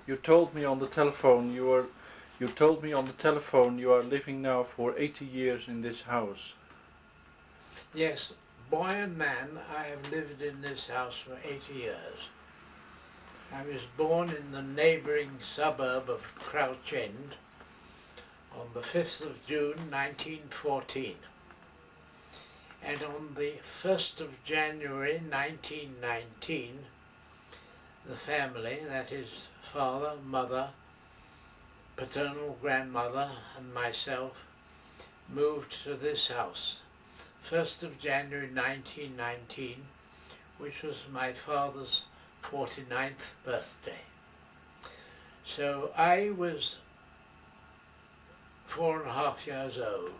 You told me on the telephone you are living now for 80 years in this house. Yes, boy and man, I have lived in this house for 80 years. I was born in the neighbouring suburb of Crouch End on the 5th of June 1914. And on the 1st of January 1919, the family, that is father, mother, paternal grandmother and myself, moved to this house. 1st of January 1919, which was my father's 49th birthday. So I was 4.5 years old.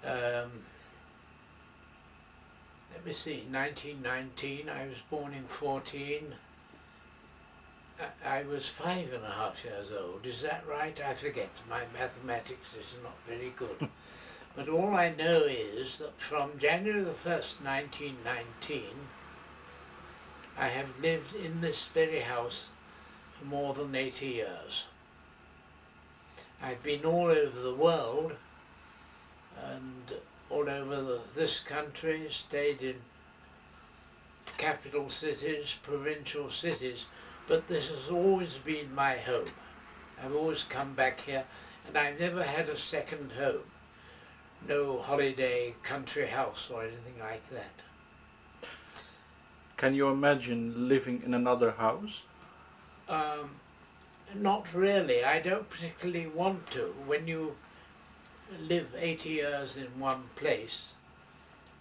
Let me see, 1919, I was born in 14. I was 5.5 years old, is that right? I forget, my mathematics is not very good. But all I know is that from January the 1st, 1919, I have lived in this very house for more than 80 years. I've been all over the world and all over this country, stayed in capital cities, provincial cities, but this has always been my home. I've always come back here and I've never had a second home. No holiday country house or anything like that. Can you imagine living in another house? Not really. I don't particularly want to. When you live 80 years in one place,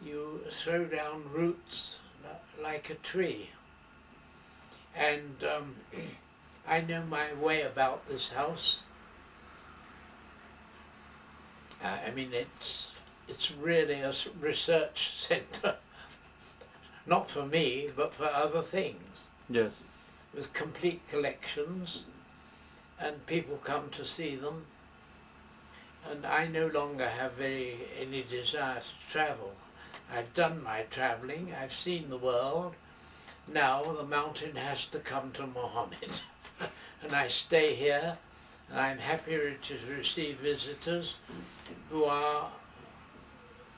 you throw down roots like a tree. And I know my way about this house. I mean, it's really a research centre, not for me, but for other things. Yes. With complete collections, and people come to see them. And I no longer have any desire to travel. I've done my travelling, I've seen the world. Now the mountain has to come to Mohammed. And I stay here, and I'm happy to receive visitors who are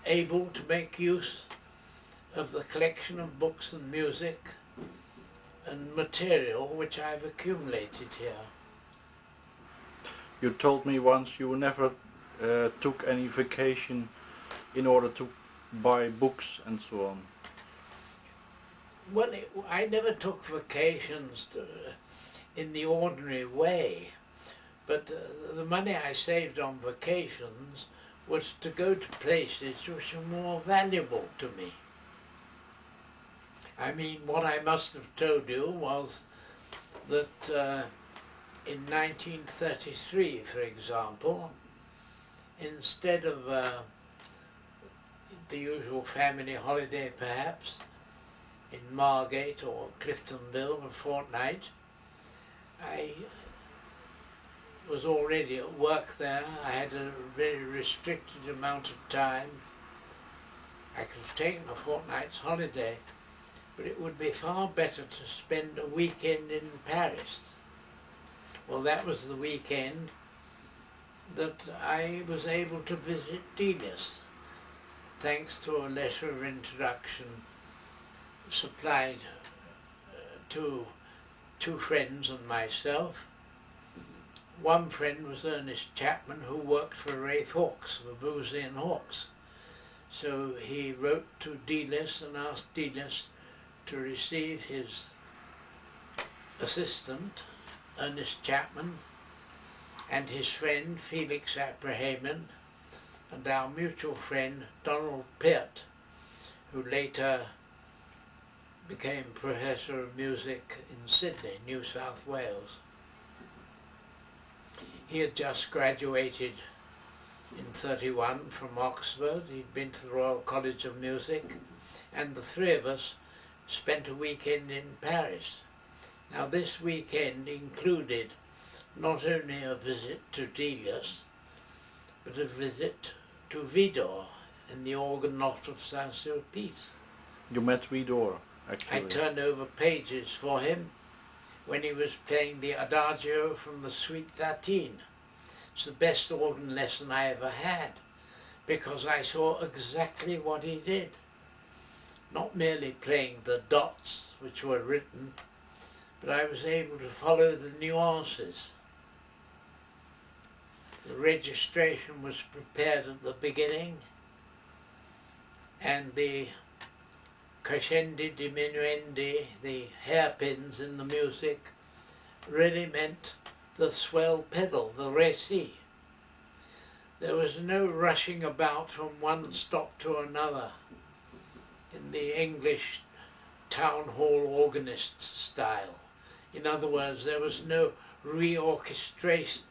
able to make use of the collection of books and music and material which I've accumulated here. You told me once you never took any vacation in order to buy books and so on. Well, I never took vacations in the ordinary way, but the money I saved on vacations was to go to places which are more valuable to me. I mean, what I must have told you was that in 1933, for example, instead of the usual family holiday perhaps, in Margate or Cliftonville for a fortnight, I was already at work there. I had a very restricted amount of time. I could have taken a fortnight's holiday, but it would be far better to spend a weekend in Paris. Well, that was the weekend that I was able to visit Delius, thanks to a letter of introduction supplied to two friends and myself. One friend was Ernest Chapman, who worked for Rafe Hawkes, for Boozy and Hawkes. So he wrote to Delius and asked Delius to receive his assistant, Ernest Chapman, and his friend Felix Aprahamian, and our mutual friend Donald Peart, who later became Professor of Music in Sydney, New South Wales. He had just graduated in '31 from Oxford. He'd been to the Royal College of Music, and the three of us spent a weekend in Paris. Now this weekend included not only a visit to Delius, but a visit to Vidor in the organ loft of Saint-Sulpice. You met Vidor, actually. I turned over pages for him, when he was playing the Adagio from the Suite Latine. It's the best organ lesson I ever had, because I saw exactly what he did. Not merely playing the dots which were written, but I was able to follow the nuances. The registration was prepared at the beginning, and the crescendi, diminuendi, the hairpins in the music, really meant the swell pedal, the réci. There was no rushing about from one stop to another in the English town hall organist style. In other words, there was no reorchestration,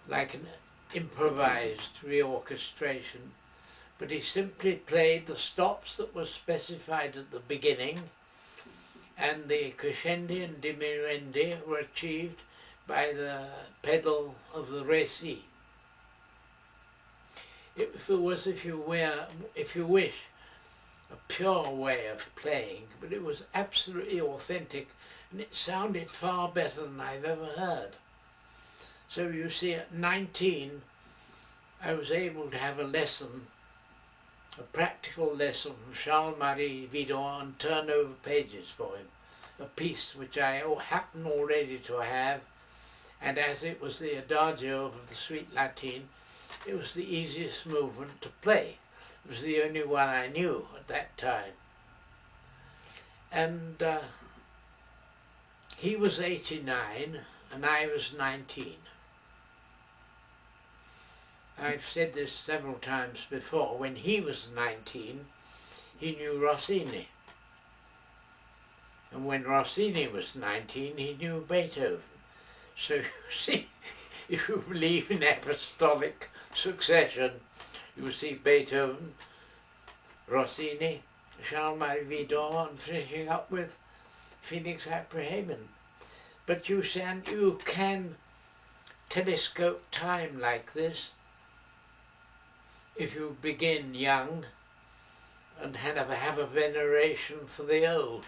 like an improvised reorchestration, but he simply played the stops that were specified at the beginning, and the crescendi and diminuendi were achieved by the pedal of the réci. It was, if you wish, a pure way of playing, but it was absolutely authentic, and it sounded far better than I've ever heard. So you see, at 19, I was able to have a lesson, a practical lesson from Charles-Marie Widor, and turn over pages for him, a piece which I happened already to have, and as it was the Adagio of the Suite Latine, it was the easiest movement to play. It was the only one I knew at that time. And he was 89 and I was 19. I've said this several times before. When he was 19, he knew Rossini. And when Rossini was 19, he knew Beethoven. So you see, if you believe in apostolic succession, you see Beethoven, Rossini, Charles-Marie Widor, and finishing up with Felix Aprahamian. But you can telescope time like this if you begin young and have a veneration for the old.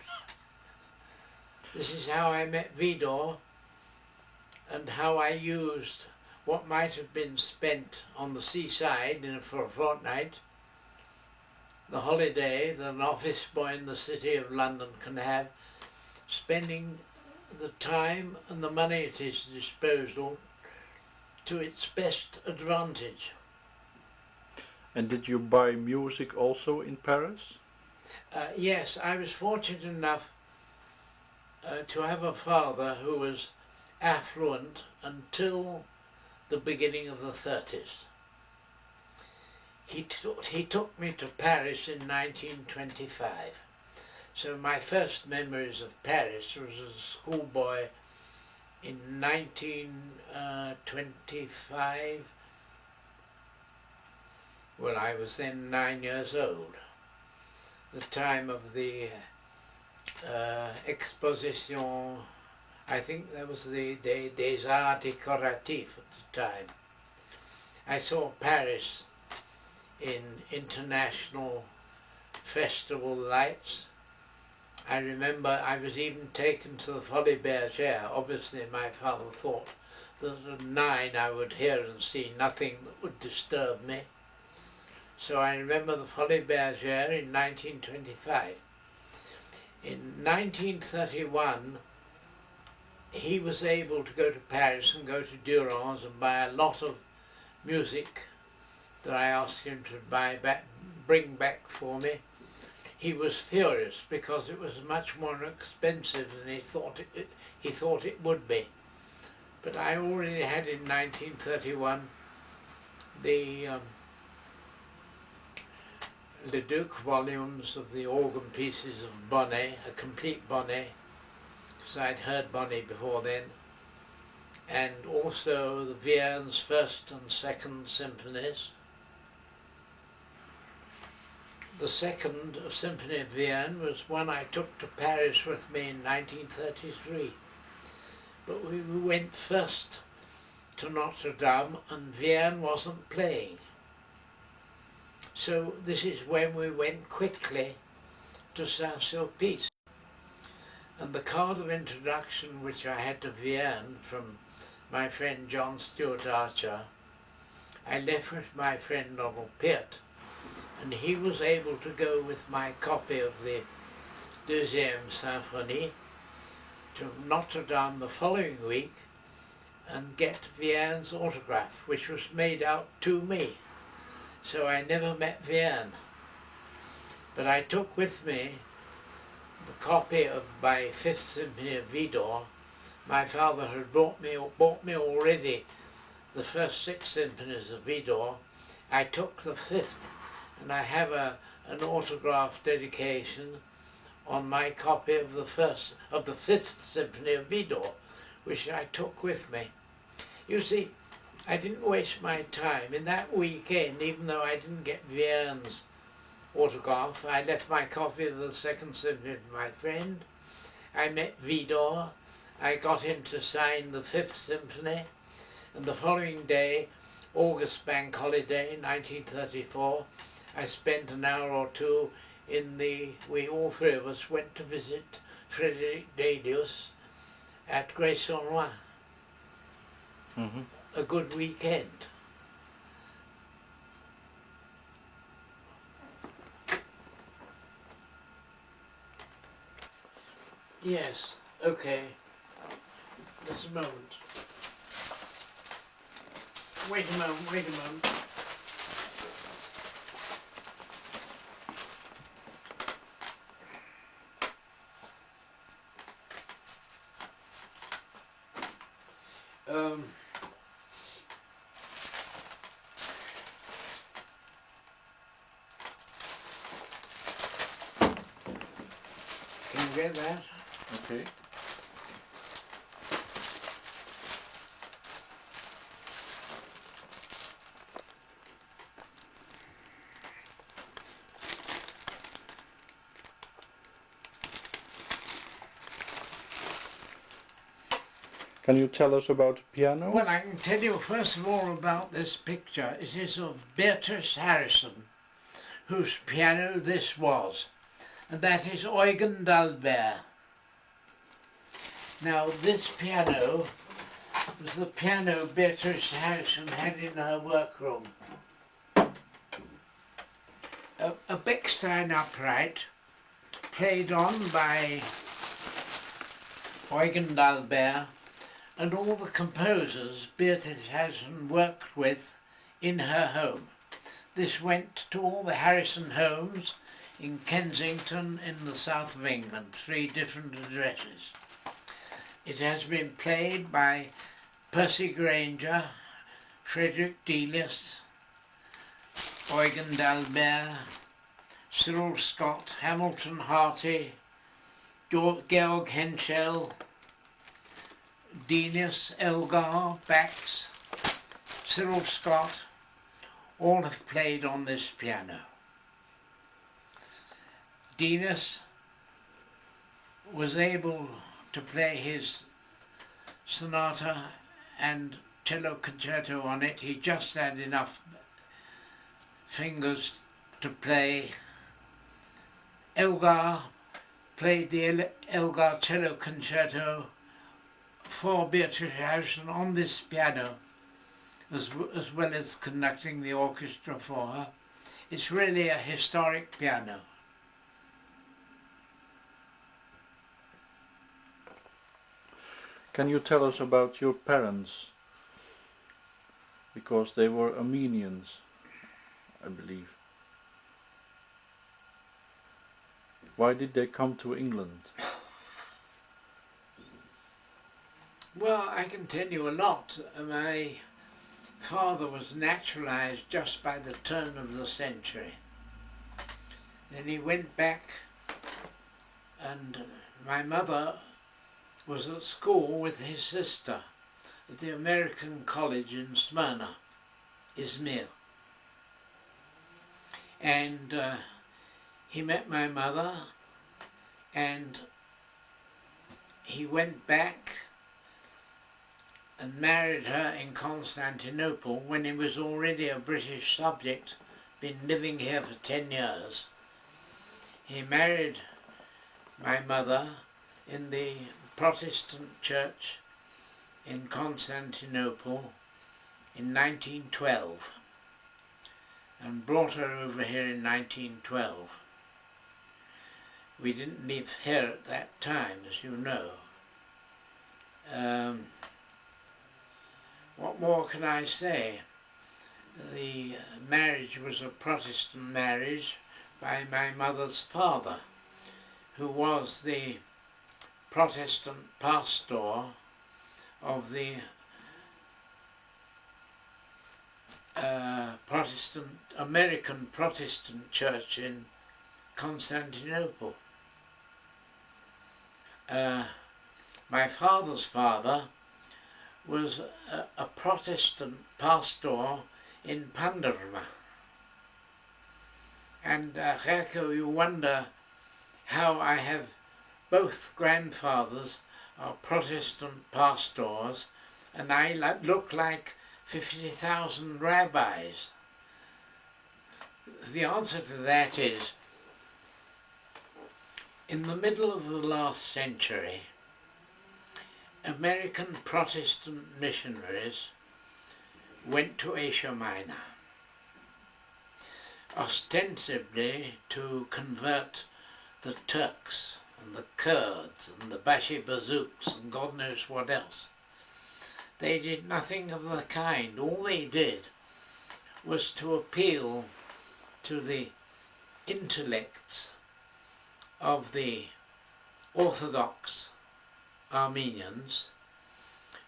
This is how I met Widor, and how I used what might have been spent on the seaside for a fortnight, the holiday that an office boy in the City of London can have, spending the time and the money at his disposal to its best advantage. And did you buy music also in Paris? Yes, I was fortunate enough to have a father who was affluent until the beginning of the 30s. He took me to Paris in 1925. So my first memories of Paris was as a schoolboy in 1925, when I was then 9 years old, the time of the Exposition, I think that was the des Arts Décoratifs at the time. I saw Paris in international festival lights. I remember I was even taken to the Folies Bergère. Obviously my father thought that at 9 I would hear and see nothing that would disturb me. So I remember the Folies Bergère in 1925. In 1931, he was able to go to Paris and go to Durand's and buy a lot of music that I asked him to bring back for me. He was furious because it was much more expensive than he thought it would be. But I already had in 1931 the Leduc volumes of the organ pieces of Bonnet, a complete Bonnet, because I'd heard Bonnet before then, and also the Viern's first and second symphonies. The second symphony of Vierne was one I took to Paris with me in 1933. But we went first to Notre Dame and Vierne wasn't playing. So this is when we went quickly to Saint-Sulpice. And the card of introduction which I had to Vienna from my friend John Stuart Archer, I left with my friend Donald Peart, and he was able to go with my copy of the Deuxième Symphonie to Notre Dame the following week and get Vienna's autograph, which was made out to me. So I never met Vienna. But I took with me the copy of my Fifth Symphony of Vidor. My father had bought me already the first 6 symphonies of Vidor. I took the fifth, and I have an autograph dedication on my copy of the Fifth Symphony of Vidor, which I took with me. You see, I didn't waste my time. In that weekend, even though I didn't get Vienna's autograph, I left my copy of the Second Symphony with my friend. I met Vidor. I got him to sign the Fifth Symphony, and the following day, August Bank Holiday, 1934, I spent an hour or two we all 3 of us went to visit Frédéric Delius at Grès-sur-Loing. Mm-hmm. A good weekend. Yes, okay. Just a moment. Wait a moment. Can you get that? Okay. Can you tell us about the piano? Well, I can tell you first of all about this picture. It is of Beatrice Harrison, whose piano this was, and that is Eugen d'Albert. Now, this piano was the piano Beatrice Harrison had in her workroom. A Bechstein upright, played on by Eugen d'Albert, and all the composers Beatrice Harrison worked with in her home. This went to all the Harrison homes in Kensington in the south of England, 3 different addresses. It has been played by Percy Grainger, Frédéric Delius, Eugen d'Albert, Cyril Scott, Hamilton Harty, Georg Henschel, Delius, Elgar, Bax, Cyril Scott, all have played on this piano. Delius was able to play his sonata and cello concerto on it. He just had enough fingers to play. Elgar played the Elgar cello concerto for Beatrice Harrison on this piano, as well as conducting the orchestra for her. It's really a historic piano. Can you tell us about your parents? Because they were Armenians, I believe. Why did they come to England? Well, I can tell you a lot. My father was naturalized just by the turn of the century. Then he went back, and my mother was at school with his sister at the American College in Smyrna, Izmir. And he met my mother, and he went back and married her in Constantinople when he was already a British subject, been living here for 10 years. He married my mother in the Protestant church in Constantinople in 1912 and brought her over here in 1912. We didn't live here at that time, as you know. What more can I say? The marriage was a Protestant marriage by my mother's father, who was the Protestant pastor of the American Protestant church in Constantinople. My father's father was a Protestant pastor in Pandarma. And Gerco, you wonder how I have both grandfathers are Protestant pastors, and I look like 50,000 rabbis. The answer to that is, in the middle of the last century, American Protestant missionaries went to Asia Minor, ostensibly to convert the Turks and the Kurds and the Bashi-Bazouks and God knows what else. They did nothing of the kind. All they did was to appeal to the intellects of the Orthodox Armenians,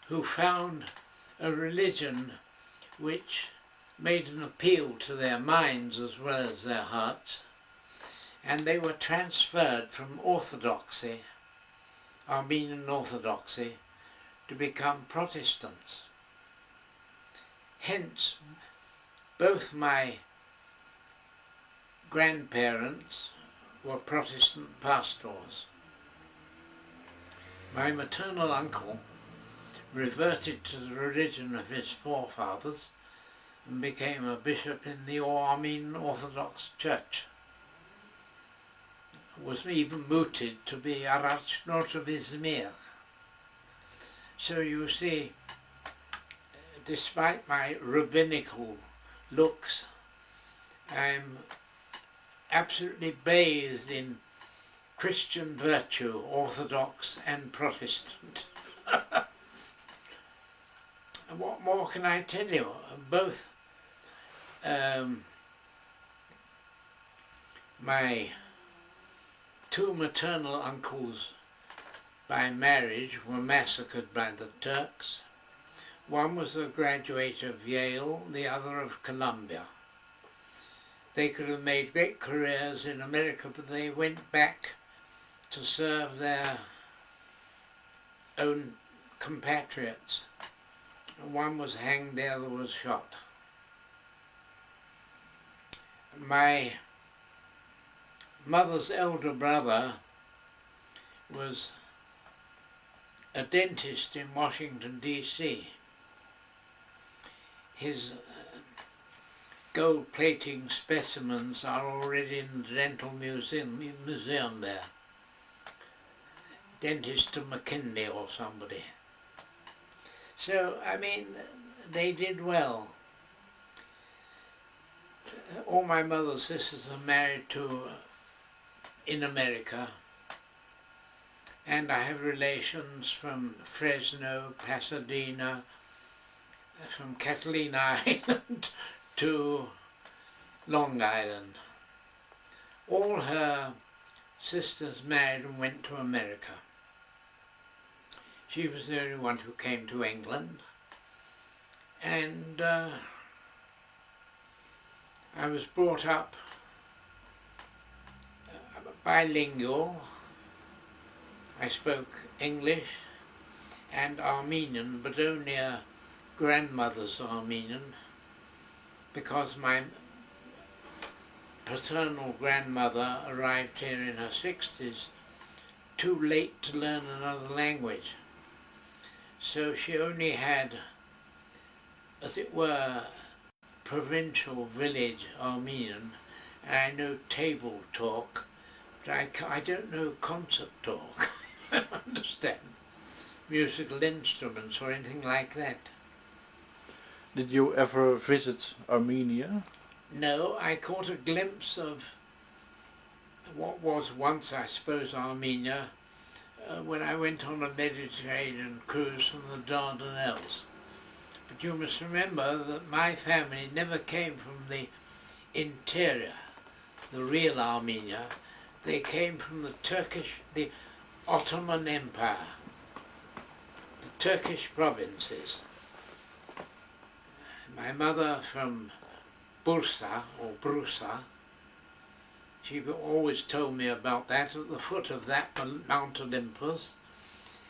who found a religion which made an appeal to their minds as well as their hearts, and they were transferred from orthodoxy, Armenian orthodoxy, to become Protestants. Hence, both my grandparents were Protestant pastors. My maternal uncle reverted to the religion of his forefathers and became a bishop in the Armenian Orthodox Church. Was even mooted to be Arachnot of Izmir. So you see, despite my rabbinical looks, I'm absolutely bathed in Christian virtue, Orthodox and Protestant. What more can I tell you? Both my two maternal uncles by marriage were massacred by the Turks. One was a graduate of Yale, the other of Columbia. They could have made great careers in America, but they went back to serve their own compatriots. One was hanged, the other was shot. My mother's elder brother was a dentist in Washington, D.C. His gold plating specimens are already in the dental museum there. Dentist to McKinley or somebody. So, I mean, they did well. All my mother's sisters are married in America, and I have relations from Fresno, Pasadena, from Catalina Island to Long Island. All her sisters married and went to America. She was the only one who came to England, and I was brought up bilingual. I spoke English and Armenian, but only a grandmother's Armenian, because my paternal grandmother arrived here in her 60s, too late to learn another language. So she only had, as it were, provincial village Armenian. I know table talk, but I don't know concert talk. understand musical instruments or anything like that. Did you ever visit Armenia? No, I caught a glimpse of what was once, I suppose, Armenia when I went on a Mediterranean cruise from the Dardanelles. But you must remember that my family never came from the interior, the real Armenia. They came from the Ottoman Empire, the Turkish provinces. My mother from Bursa, or Brusa, she always told me about that, at the foot of that Mount Olympus,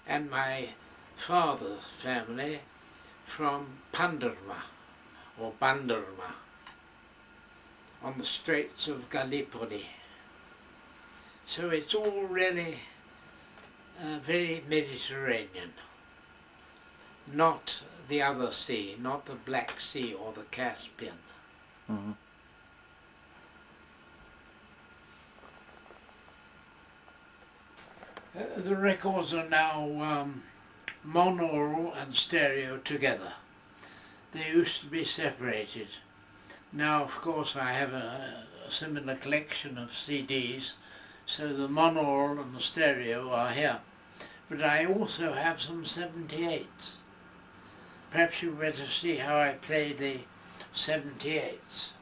and my father's family from Pandarma, or Bandarma, on the Straits of Gallipoli. So it's all really very Mediterranean, not the other sea, not the Black Sea or the Caspian. Mm-hmm. The records are now monaural and stereo together. They used to be separated. Now, of course, I have a similar collection of CDs, so the monaural and the stereo are here. But I also have some 78s. Perhaps you'd better see how I play the 78s.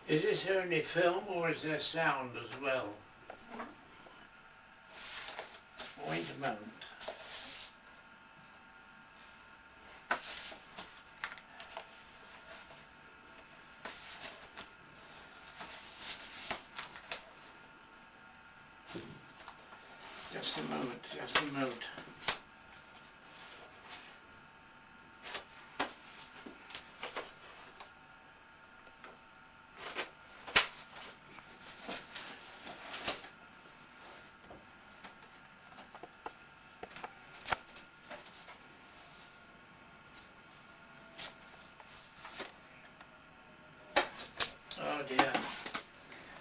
Is this only film or is there sound as well? Wait a moment. Just a moment, just a moment. Oh dear.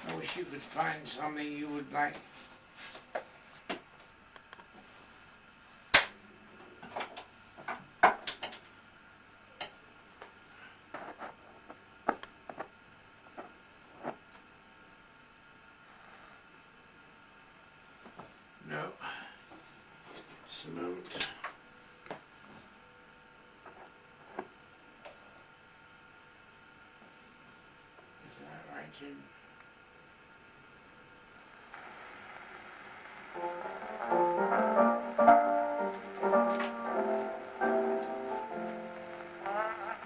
I wish you could find something you would like. No. Just a moment. Is that right in?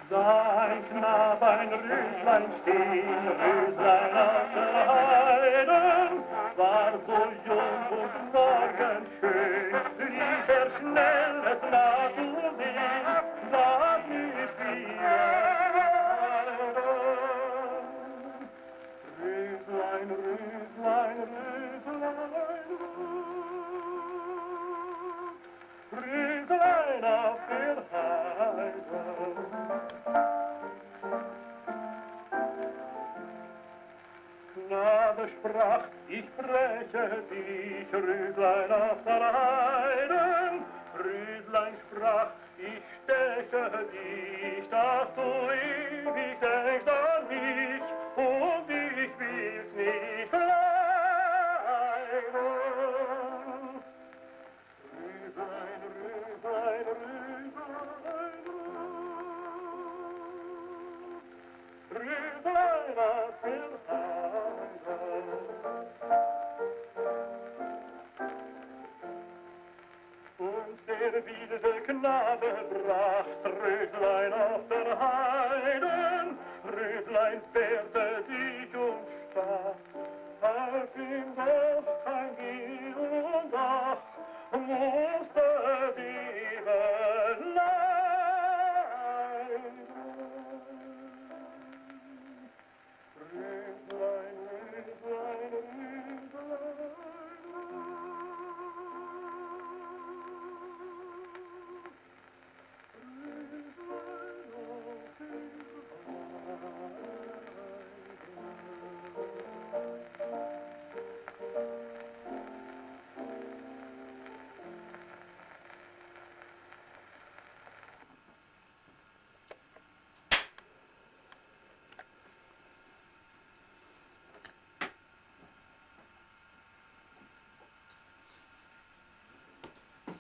Dein Knab ein Rüschlein stehen, Rüschlein auf der Heiden, war so jung und morgenschön, lief schnell es nach und hin, war nicht wieder. Rüschlein, Rüschlein, Rüschlein, Rüschlein auf der Heiden. Knabe sprach, ich breche dich, Rüslein auf der Heiden. Rüslein sprach, ich steche dich, dass du ewig denkst an mich, und ich will's nicht leiden. Rüslein, Rüslein, Rüslein, Rüslein auf der Heiden. Und der wilde Knabe bracht Röslein auf der Heiden. Röslein wehrte sich und stach, half ihm doch kein Geh und Ach, musste die Welt leiden. Röslein, Röslein, Röslein,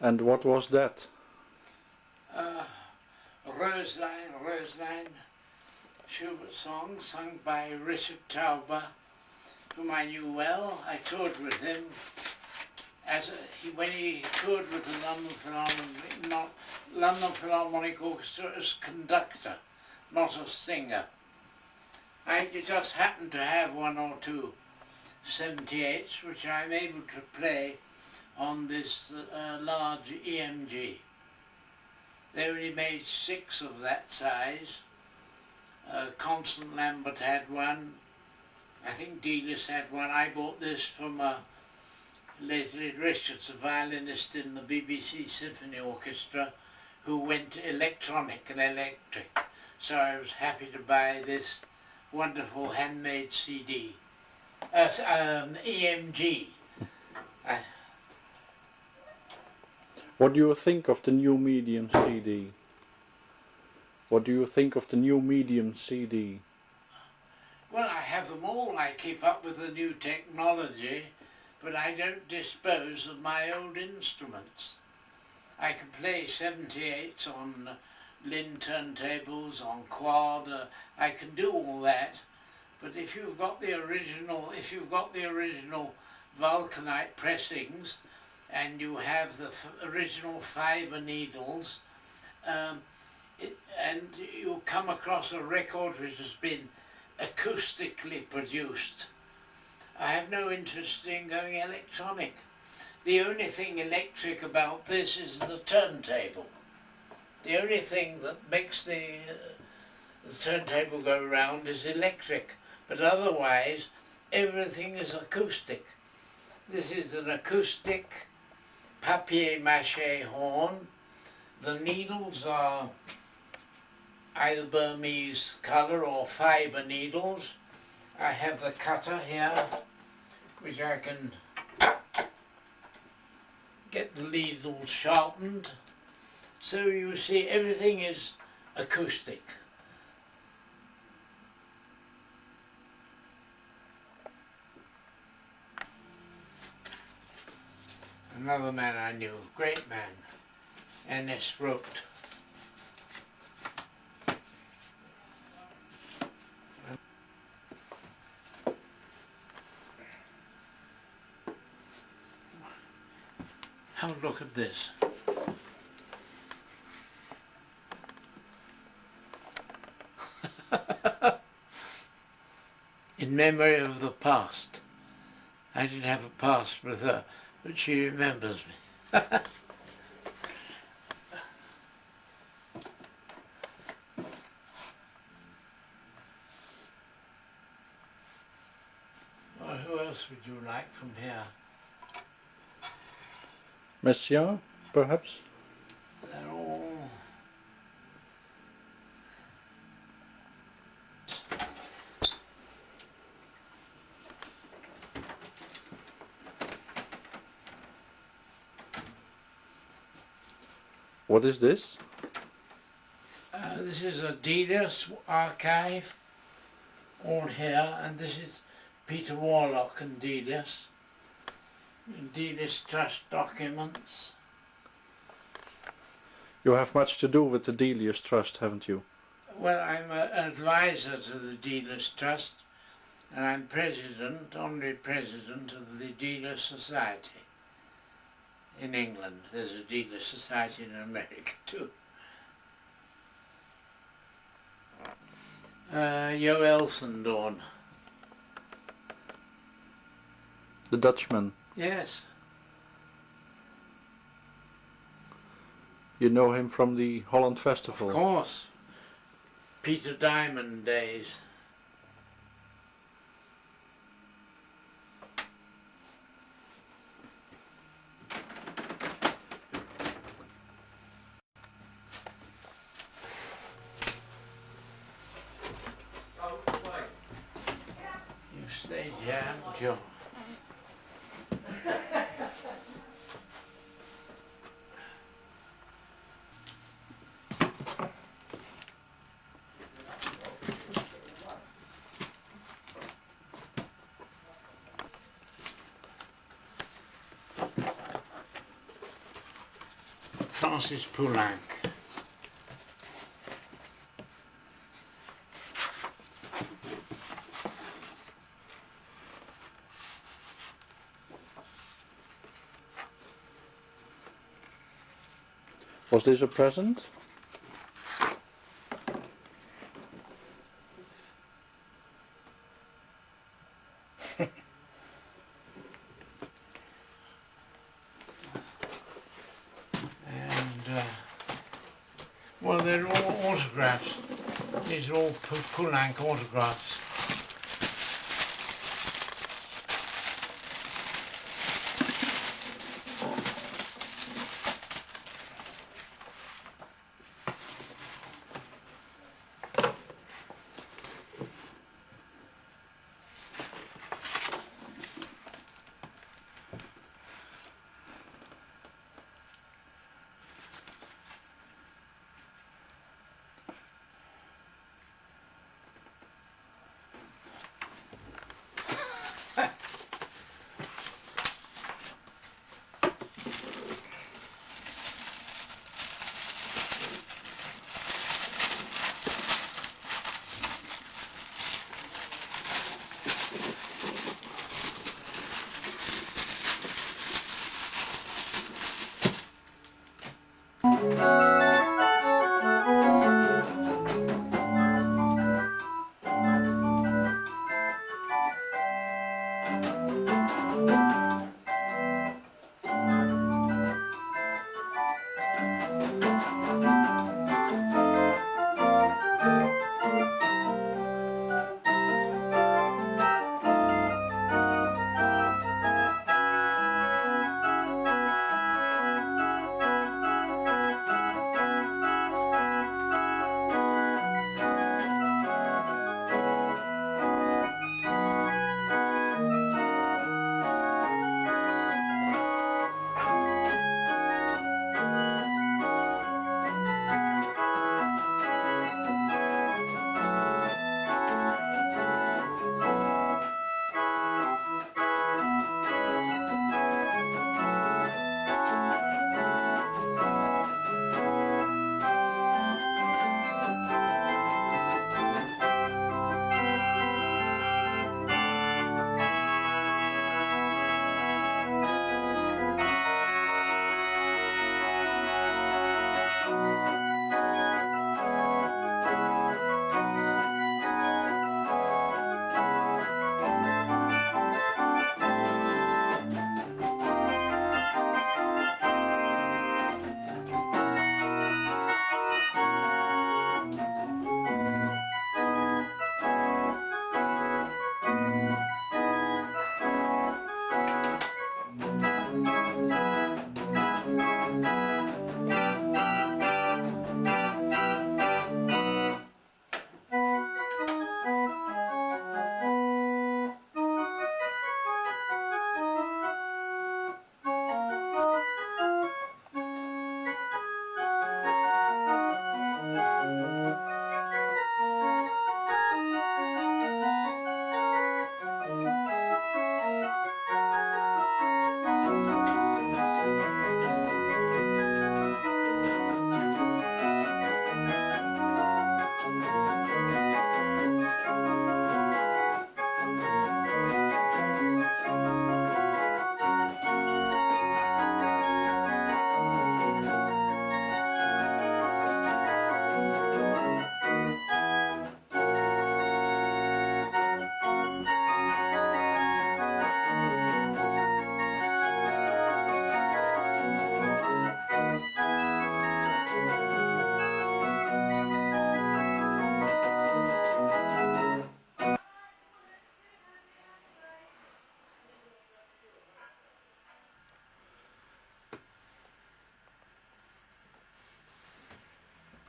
And what was that? Roseline, Roseline, Schubert song sung by Richard Tauber, whom I knew well. I toured with him when he toured with the London Philharmonic Orchestra as conductor, not as singer. I just happened to have one or two 78s which I'm able to play on this large EMG. They only made 6 of that size. Constant Lambert had one. I think Delis had one. I bought this from Leslie Richards, a violinist in the BBC Symphony Orchestra, who went electronic and electric. So I was happy to buy this wonderful handmade CD, EMG. What do you think of the new medium CD? What do you think of the new medium CD? Well, I have them all. I keep up with the new technology, but I don't dispose of my old instruments. I can play 78s on Linn turntables, on quad. I can do all that, but if you've got the original, Vulcanite pressings, and you have the original fibre needles, and you come across a record which has been acoustically produced, I have no interest in going electronic. The only thing electric about this is the turntable. The only thing that makes the turntable go round is electric, but otherwise everything is acoustic. This is an acoustic papier-mâché horn. The needles are either Burmese colour or fibre needles. I have the cutter here, which I can get the needles sharpened. So you see, everything is acoustic. Another man I knew, great man, Ernest Rote. Have a look at this. In memory of the past. I didn't have a past with her, but she remembers me. Well, who else would you like from here? Messiaen, perhaps? They're all... What is this? This is a Delis archive, all here, and this is Peter Warlock and Delis. Delis Trust documents. You have much to do with the Delis Trust, haven't you? Well, I'm an advisor to the Delis Trust, and I'm president, honorary president of the Delis Society in England. There's a Delis Society in America too. Jo Elsendorn. The Dutchman. Yes. You know him from the Holland Festival? Of course. Peter Diamond days. You stayed here, haven't you? Francis Poulenc. Was this a present? Well, they're all autographs. These are all Poulenc autographs.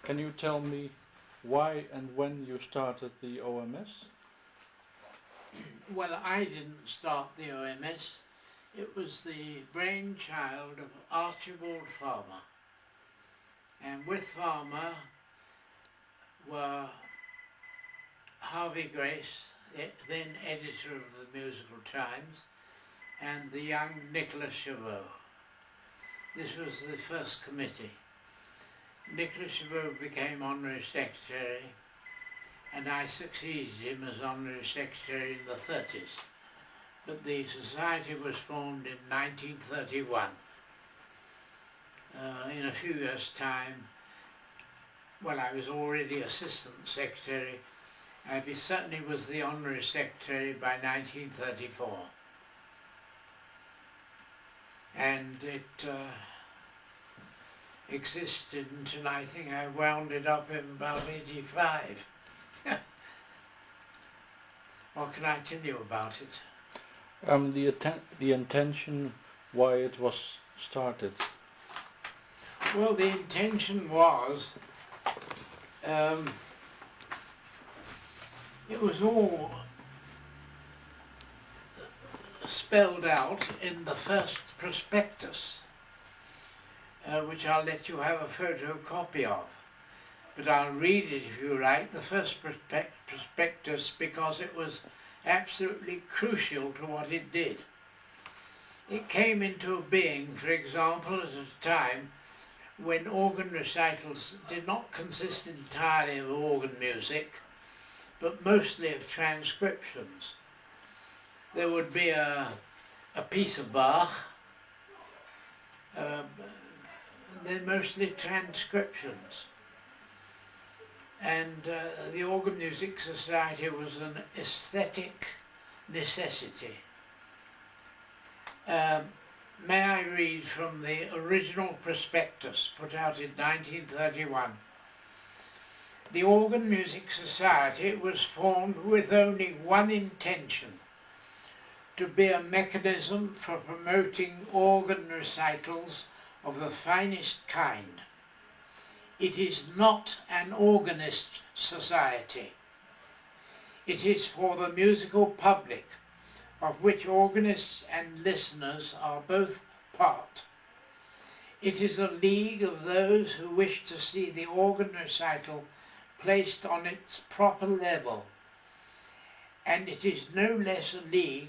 Can you tell me why and when you started the OMS? Well, I didn't start the OMS. It was the brainchild of Archibald Farmer. And with Farmer were Harvey Grace, then editor of the Musical Times, and the young Nicholas Chabot. This was the first committee. Nicholas Chabot became Honorary Secretary, and I succeeded him as Honorary Secretary in the 30s. But the society was formed in 1931. In a few years' time, well, I was already Assistant Secretary. I certainly was the Honorary Secretary by 1934. And it existed until I think I wound it up in about 85. What can I tell you about it? The intention why it was started. Well, the intention was, it was all spelled out in the first prospectus, which I'll let you have a photocopy of. But I'll read it if you like, the first prospectus, because it was absolutely crucial to what it did. It came into being, for example, at a time when organ recitals did not consist entirely of organ music, but mostly of transcriptions. There would be a piece of Bach, they're mostly transcriptions. And the Organ Music Society was an aesthetic necessity. May I read from the original prospectus put out in 1931? The Organ Music Society was formed with only one intention: to be a mechanism for promoting organ recitals of the finest kind. It is not an organist society. It is for the musical public, of which organists and listeners are both part. It is a league of those who wish to see the organ recital placed on its proper level, and it is no less a league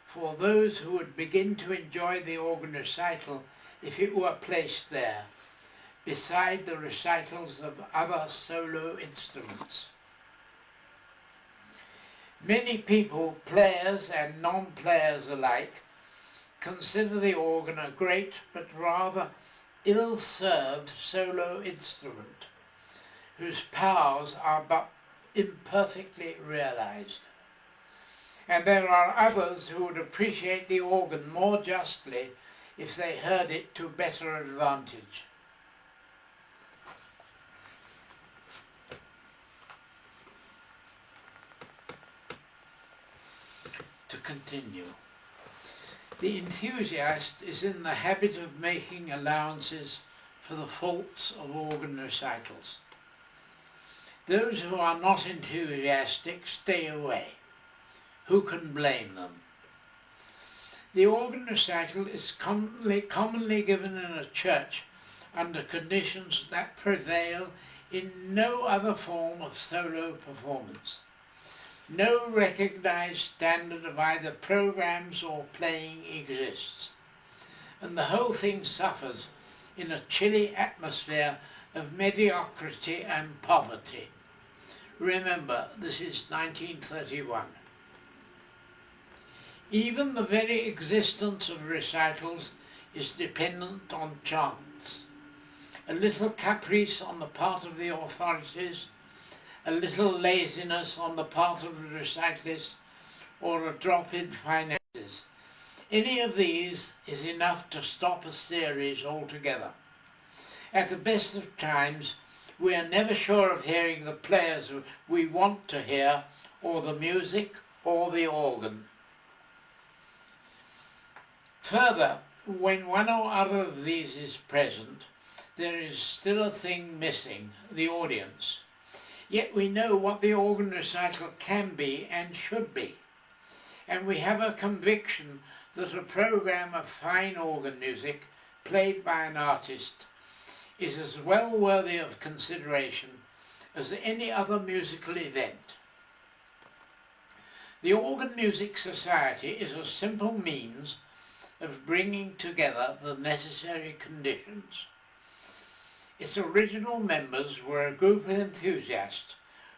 for those who would begin to enjoy the organ recital if it were placed there, beside the recitals of other solo instruments. Many people, players and non-players alike, consider the organ a great but rather ill-served solo instrument, whose powers are but imperfectly realized. And there are others who would appreciate the organ more justly if they heard it to better advantage. To continue, the enthusiast is in the habit of making allowances for the faults of organ recitals. Those who are not enthusiastic stay away. Who can blame them? The organ recital is commonly given in a church under conditions that prevail in no other form of solo performance. No recognized standard of either programs or playing exists, and the whole thing suffers in a chilly atmosphere of mediocrity and poverty. Remember, this is 1931. Even the very existence of recitals is dependent on chance. A little caprice on the part of the authorities, a little laziness on the part of the recitalists, or a drop in finances. Any of these is enough to stop a series altogether. At the best of times, we are never sure of hearing the players we want to hear, or the music, or the organ. Further, when one or other of these is present, there is still a thing missing: the audience. Yet we know what the organ recital can be and should be, and we have a conviction that a program of fine organ music played by an artist is as well worthy of consideration as any other musical event. The Organ Music Society is a simple means of bringing together the necessary conditions. Its original members were a group of enthusiasts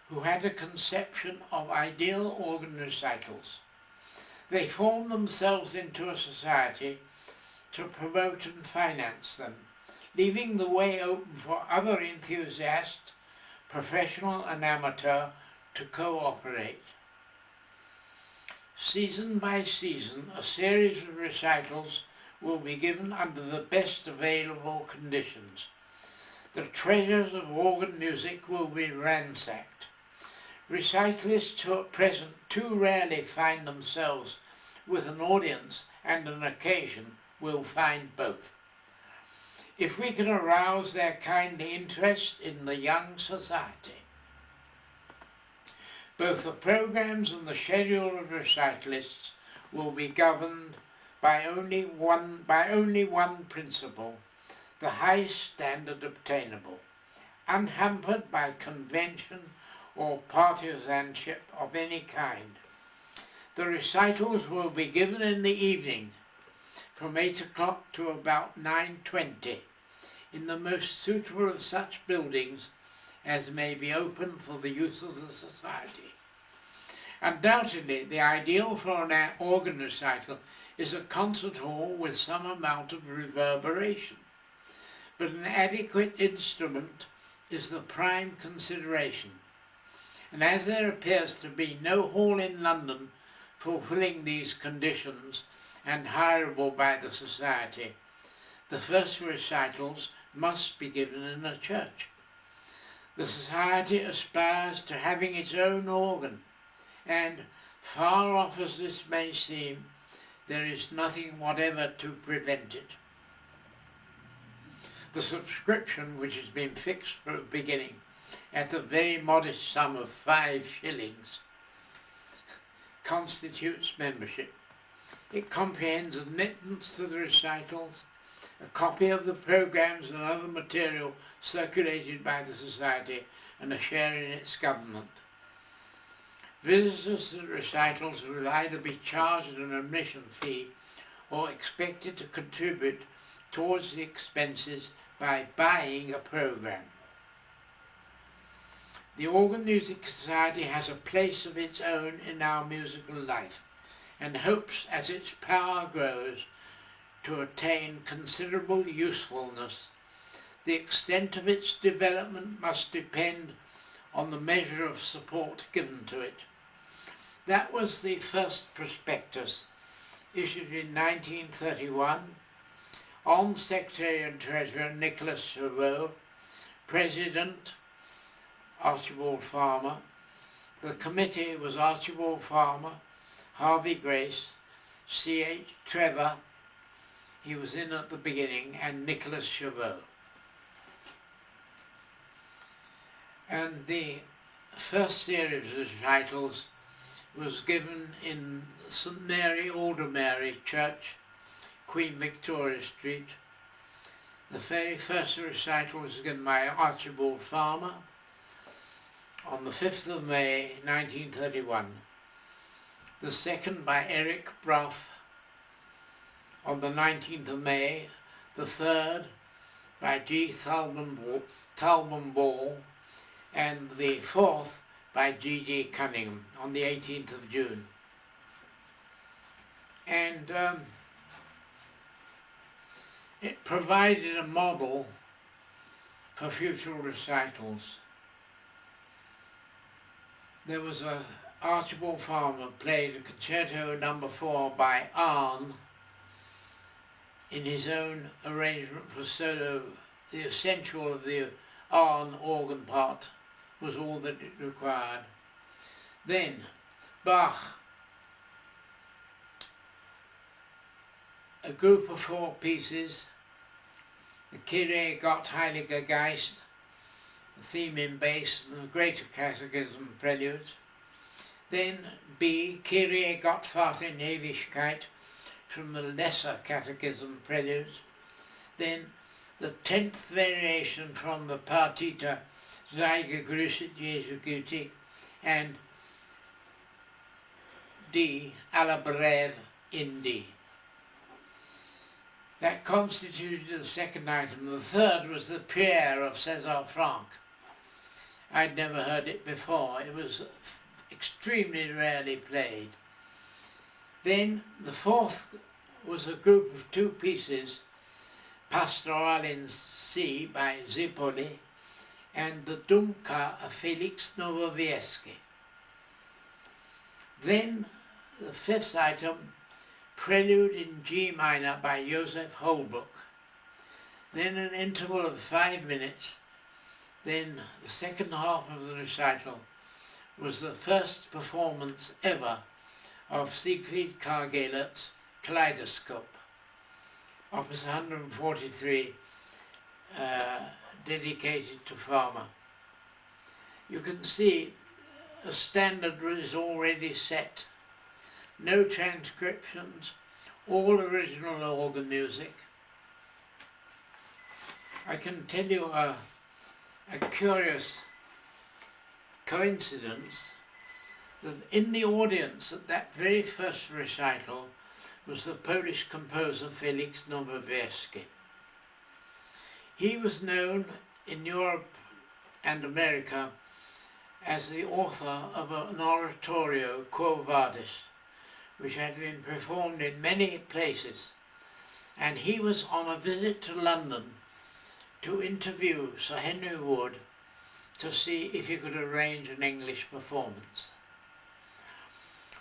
who had a conception of ideal organ recitals. They formed themselves into a society to promote and finance them, leaving the way open for other enthusiasts, professional and amateur, to cooperate. Season by season, a series of recitals will be given under the best available conditions. The treasures of organ music will be ransacked. Recitalists who at present too rarely find themselves with an audience and an occasion will find both. If we can arouse their kindly interest in the young society, both the programs and the schedule of recitalists will be governed by only one principle, the highest standard obtainable, unhampered by convention or partisanship of any kind. The recitals will be given in the evening from 8 o'clock to about 9:20 in the most suitable of such buildings as may be open for the use of the society. Undoubtedly, the ideal for an organ recital is a concert hall with some amount of reverberation, but an adequate instrument is the prime consideration, and as there appears to be no hall in London fulfilling these conditions and hireable by the society, the first recitals must be given in a church. The society aspires to having its own organ, and, far off as this may seem, there is nothing whatever to prevent it. The subscription, which has been fixed from the beginning at the very modest sum of 5 shillings, constitutes membership. It comprehends admittance to the recitals, a copy of the programs and other material circulated by the society, and a share in its government. Visitors to the recitals will either be charged an admission fee or expected to contribute towards the expenses by buying a program. The Organ Music Society has a place of its own in our musical life and hopes, as its power grows, to attain considerable usefulness. The extent of its development must depend on the measure of support given to it. That was the first prospectus, issued in 1931, on Secretary and Treasurer Nicholas Schaap, President Archibald Farmer. The committee was Archibald Farmer, Harvey Grace, C.H. Trevor, he was in at the beginning, and Nicholas Schaap. And the first series of recitals was given in St Mary Aldermary Church, Queen Victoria Street. The very first recital was given by Archibald Farmer on the 5th of May 1931. The second by Eric Brough on the 19th of May. The third by G. Thalman Ball, and the fourth by G.G. Cunningham on the 18th of June. And it provided a model for future recitals. There was Archibald Farmer played a concerto No. 4 by Arne in his own arrangement for solo. The essential of the Arne organ part was all that it required. Then Bach, a group of 4 pieces, the Kyrie Gott Heiliger Geist, the theme in bass, and the Greater Catechism preludes. Then B, Kyrie Gott Vater in Ewigkeit, from the Lesser Catechism preludes. Then the 10th variation from the Partita Sei gegrüßet Jesu gütig, and D, alla breve in D. That constituted the second item. The third was the Pierre of César Franck. I'd never heard it before. It was extremely rarely played. Then the fourth was a group of two pieces, Pastoral in C by Zipoli and the Dumka of Felix Novowiecki. Then the fifth item, Prelude in G minor by Joseph Holbrook. Then an interval of 5 minutes. Then the second half of the recital was the first performance ever of Siegfried Kargelert's Kaleidoscope, opus 143, dedicated to Farmer. You can see a standard is already set. No transcriptions, all original organ music. I can tell you a curious coincidence that in the audience at that very first recital was the Polish composer Felix Nowowiecki. He was known in Europe and America as the author of an oratorio, Quo Vadis, which had been performed in many places, and he was on a visit to London to interview Sir Henry Wood to see if he could arrange an English performance.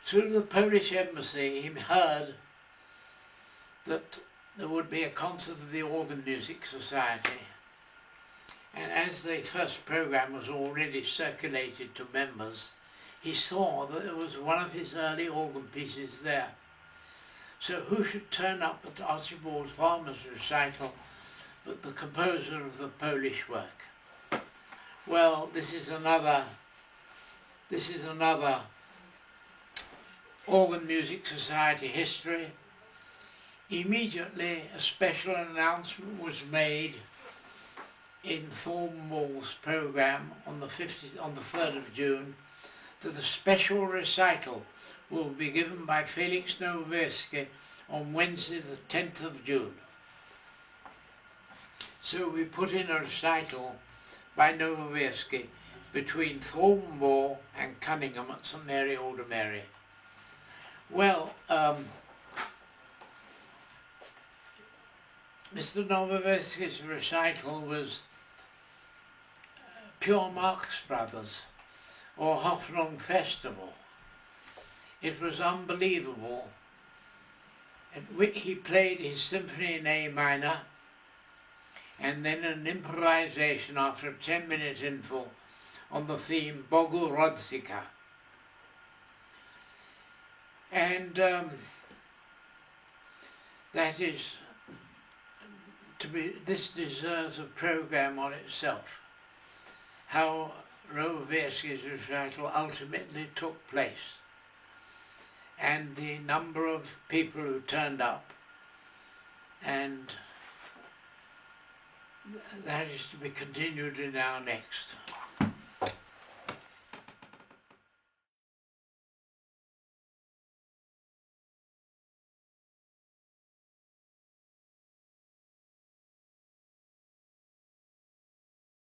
Through the Polish embassy he heard that there would be a concert of the Organ Music Society, and as the first programme was already circulated to members, he saw that there was one of his early organ pieces there. So who should turn up at Archibald Farmer's recital but the composer of the Polish work? Well, this is another Organ Music Society history. Immediately a special announcement was made in Thornbull's programme on the 3rd of June that a special recital will be given by Felix Nowowiecki on Wednesday the 10th of June. So we put in a recital by Nowowiecki between Thornbull and Cunningham at St Mary Aldermary. Well, Mr. Nowowiecki's recital was pure Marx Brothers or Hoffnung Festival. It was unbelievable. He played his symphony in A minor and then an improvisation after a 10-minute interval on the theme Bogorodzica. And that is this deserves a program on itself, how Nowowiecki's recital ultimately took place and the number of people who turned up, and that is to be continued in our next.